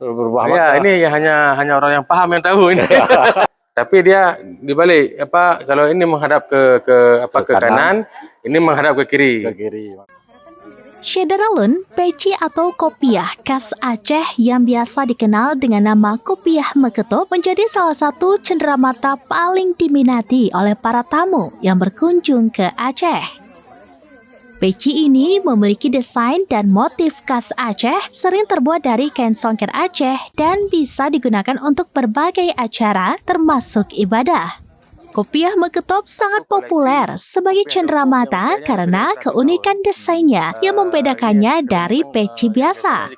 berubah Ya, makna. ini hanya orang yang paham yang tahu ini. Tapi dia dibalik kalau ini menghadap ke kanan, ini menghadap ke kiri. Ke kiri. Syederalun, peci atau kopiah khas Aceh yang biasa dikenal dengan nama kopiah Meketup menjadi salah satu cenderamata paling diminati oleh para tamu yang berkunjung ke Aceh. Peci ini memiliki desain dan motif khas Aceh, sering terbuat dari kain songket Aceh dan bisa digunakan untuk berbagai acara termasuk ibadah. Kopiah Meketup sangat populer sebagai cenderamata karena keunikan desainnya yang membedakannya dari peci biasa.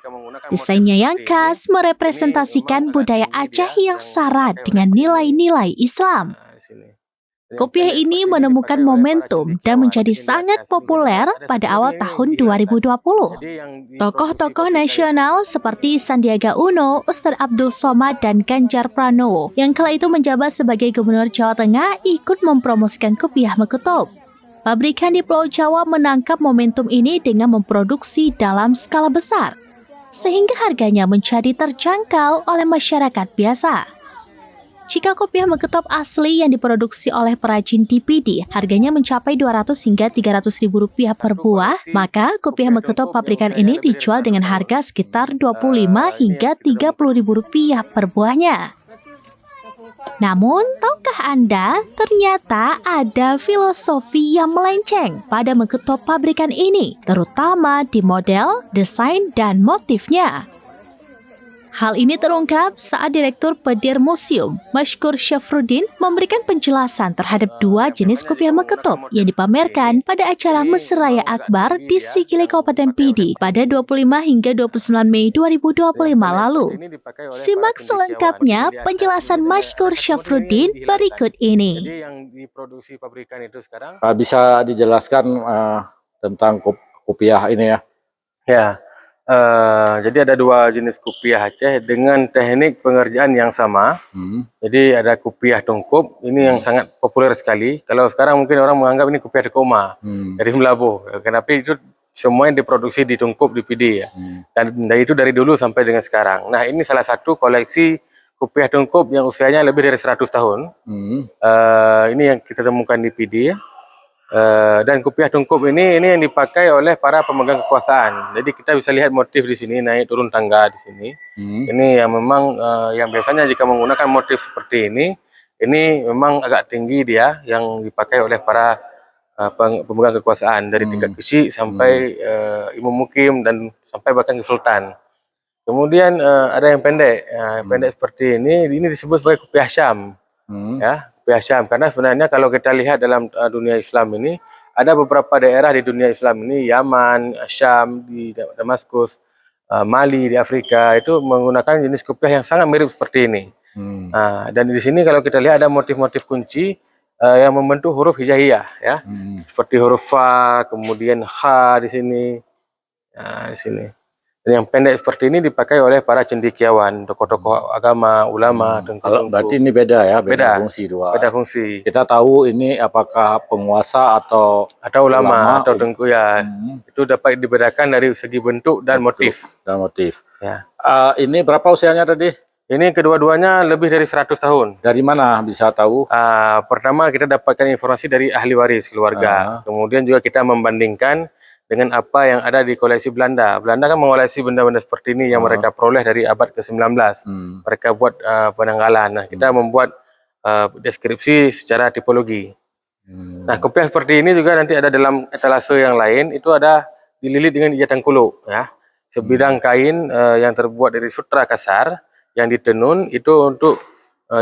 Desainnya yang khas merepresentasikan budaya Aceh yang syarat dengan nilai-nilai Islam. Kopiah ini menemukan momentum dan menjadi sangat populer pada awal tahun 2020. Tokoh-tokoh nasional seperti Sandiaga Uno, Ustadz Abdul Somad, dan Ganjar Pranowo yang kala itu menjabat sebagai Gubernur Jawa Tengah ikut mempromosikan kopiah Meketup. Pabrikan di Pulau Jawa menangkap momentum ini dengan memproduksi dalam skala besar, sehingga harganya menjadi terjangkau oleh masyarakat biasa. Jika kopiah Meketup asli yang diproduksi oleh perajin TPD harganya mencapai 200 hingga 300 ribu rupiah per buah, maka kopiah Meketup pabrikan ini dijual dengan harga sekitar 25 hingga 30 ribu rupiah per buahnya. Namun, tahukah Anda, ternyata ada filosofi yang melenceng pada Meketup pabrikan ini, terutama di model, desain, dan motifnya. Hal ini terungkap saat Direktur Pedir Museum, Mashkur Syafruddin, memberikan penjelasan terhadap dua jenis kopiah Meketup yang dipamerkan pada acara Mesraya Akbar di Sikile Kabupaten Pidi pada 25 hingga 29 Mei 2025 lalu. Simak selengkapnya penjelasan Mashkur Syafruddin berikut ini. Bisa dijelaskan tentang kopiah ini ya? Ya. Jadi ada dua jenis kopiah Aceh dengan teknik pengerjaan yang sama. Jadi ada kopiah tungkup, ini yang sangat populer sekali. Kalau sekarang mungkin orang menganggap ini kopiah dekoma dari Melabuh. Kenapa itu semuanya diproduksi di tungkup di PD ya. Dan itu dari dulu sampai dengan sekarang. Nah, ini salah satu koleksi kopiah tungkup yang usianya lebih dari 100 tahun. Ini yang kita temukan di PD ya. Dan kopiah tungkup ini yang dipakai oleh para pemegang kekuasaan. Jadi kita bisa lihat motif di sini, naik turun tangga di sini. Ini yang memang yang biasanya jika menggunakan motif seperti ini memang agak tinggi dia yang dipakai oleh para pemegang kekuasaan dari tingkat kecil sampai imam mukim dan sampai bahkan ke sultan. Kemudian ada yang pendek, pendek seperti ini disebut sebagai kopiah Syam. Ya. Kopiah Syam, karena sebenarnya kalau kita lihat dalam dunia Islam ini ada beberapa daerah di dunia Islam ini, Yaman, Syam di Damaskus, Mali di Afrika itu menggunakan jenis kopiah yang sangat mirip seperti ini. Dan di sini kalau kita lihat ada motif-motif kunci yang membentuk huruf hijaiyah ya, seperti huruf fa, kemudian ha di sini, di sini. Dan yang pendek seperti ini dipakai oleh para cendekiawan, tokoh-tokoh agama, ulama. Kalau berarti ini beda ya, beda fungsi dua. Beda fungsi. Kita tahu ini apakah penguasa atau ulama atau tengku ya. Itu dapat dibedakan dari segi bentuk dan motif. Ya. Ini berapa usianya tadi? Ini kedua-duanya lebih dari 100 tahun. Dari mana bisa tahu? Pertama kita dapatkan informasi dari ahli waris keluarga. Kemudian juga kita membandingkan dengan apa yang ada di koleksi Belanda. Belanda kan mengoleksi benda-benda seperti ini yang mereka peroleh dari abad ke-19. Mereka buat penanggalan. Nah, kita membuat deskripsi secara tipologi. Nah, kopiah seperti ini juga nanti ada dalam etalase yang lain, itu ada dililit dengan ijatan kuluk ya. Sebidang kain yang terbuat dari sutra kasar yang ditenun itu untuk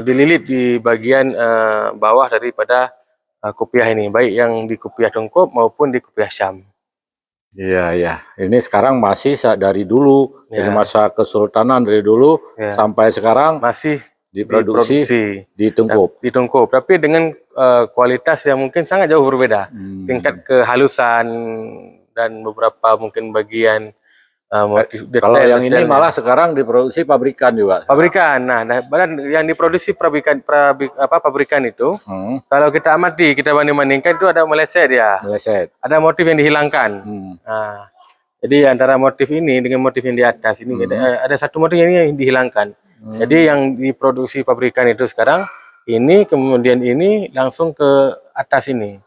dililit di bagian bawah daripada kopiah ini, baik yang di kopiah tungkup maupun di kopiah Syam. Iya, ya. Ini sekarang masih dari dulu, dari masa kesultanan dari dulu sampai sekarang masih diproduksi di tungkup. Di tungkup, tapi dengan kualitas yang mungkin sangat jauh berbeda. Tingkat kehalusan dan beberapa mungkin bagian motif detail. Kalau yang ini malah sekarang diproduksi pabrikan juga. Pabrikan. Nah, yang diproduksi pabrikan itu, kalau kita amati, kita banding-bandingkan itu ada meleset ya. Meleset. Ada motif yang dihilangkan. Nah, Jadi antara motif ini dengan motif yang di atas ini ada satu motif yang dihilangkan. Jadi yang diproduksi pabrikan itu sekarang ini, kemudian ini langsung ke atas ini.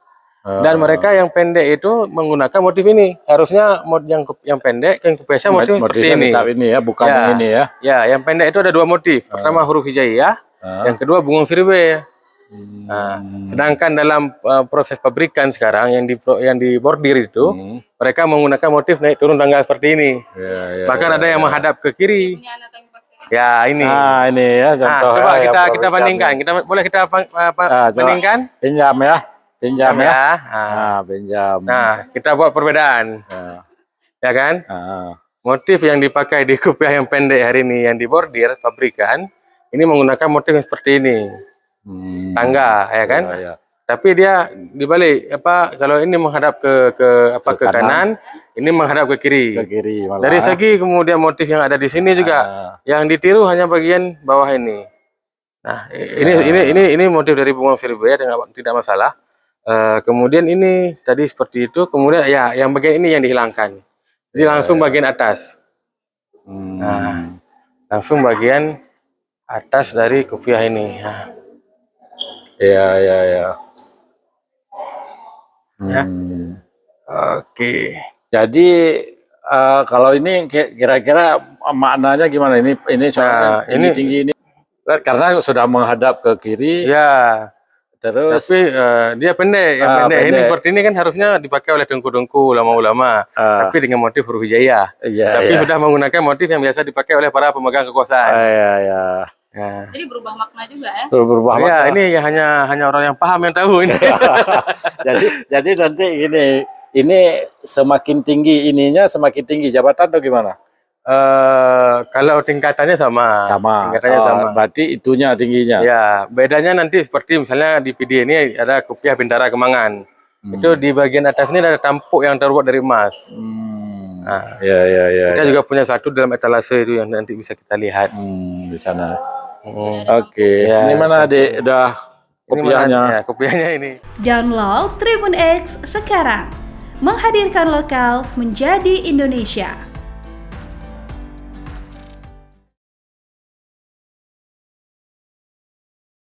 Dan mereka yang pendek itu menggunakan motif ini. Harusnya yang pendek yang biasa motif seperti ini. Ini ya, bukan Ya. yang ini ya. Ya, yang pendek itu ada dua motif. Pertama huruf hijaiyah, yang kedua bungung sirbe. Nah, sedangkan dalam proses pabrikan sekarang yang dibordir itu, mereka menggunakan motif naik turun tangga seperti ini. Ya, Bahkan ada yang menghadap ke kiri. Ya, ini. Nah, ini ya Nah, contoh. coba ya, kita bandingkan. Boleh kita bandingkan? Pinjam ya. Pinjam ya. Ya. Nah, pinjam. Nah, kita buat perbedaan. Nah, Ya kan? Motif Motif yang dipakai di kopiah yang pendek hari ini yang dibordir pabrikan, ini menggunakan motif yang seperti ini. Tangga, ya kan? Ya. Tapi dia dibalik kalau ini menghadap ke kanan, ini menghadap ke kiri. Ke kiri malah. Dari segi kemudian motif yang ada di sini juga yang ditiru hanya bagian bawah ini. Nah, ini motif dari bunga sirbe tidak masalah. Kemudian ini tadi seperti itu, kemudian ya yang bagian ini yang dihilangkan. Jadi langsung bagian atas. Nah, langsung bagian atas dari kopiah ini. Nah. Ya. Ya. Oke. Jadi kalau ini kira-kira maknanya gimana? Ini soalnya ini tinggi ini karena sudah menghadap ke kiri. Ya. Terus Tapi dia pendek. Yang pendek ini seperti ini kan harusnya dipakai oleh dengku-dengku ulama-ulama. Tapi dengan motif huruf hijaiyah. Tapi sudah menggunakan motif yang biasa dipakai oleh para pemegang kekuasaan. Ya. Jadi berubah makna juga ya? Berubah Ya, ini hanya orang yang paham yang tahu ini. jadi nanti ini semakin tinggi ininya semakin tinggi jabatan atau gimana? Kalau tingkatannya sama. Tingkatannya sama. Berarti itunya tingginya. Ya, bedanya nanti seperti misalnya di PD ini ada kopiah Bintara Kemangan. Itu di bagian atas ini ada tampuk yang terbuat dari emas. Nah, Ya. kita juga punya satu dalam etalase itu yang nanti bisa kita lihat. Di sana. Oke. Ya. Ini mana Dek? Udah kopiahnya. Ya, kopiahnya ini. Download Tribun X sekarang. Menghadirkan lokal menjadi Indonesia.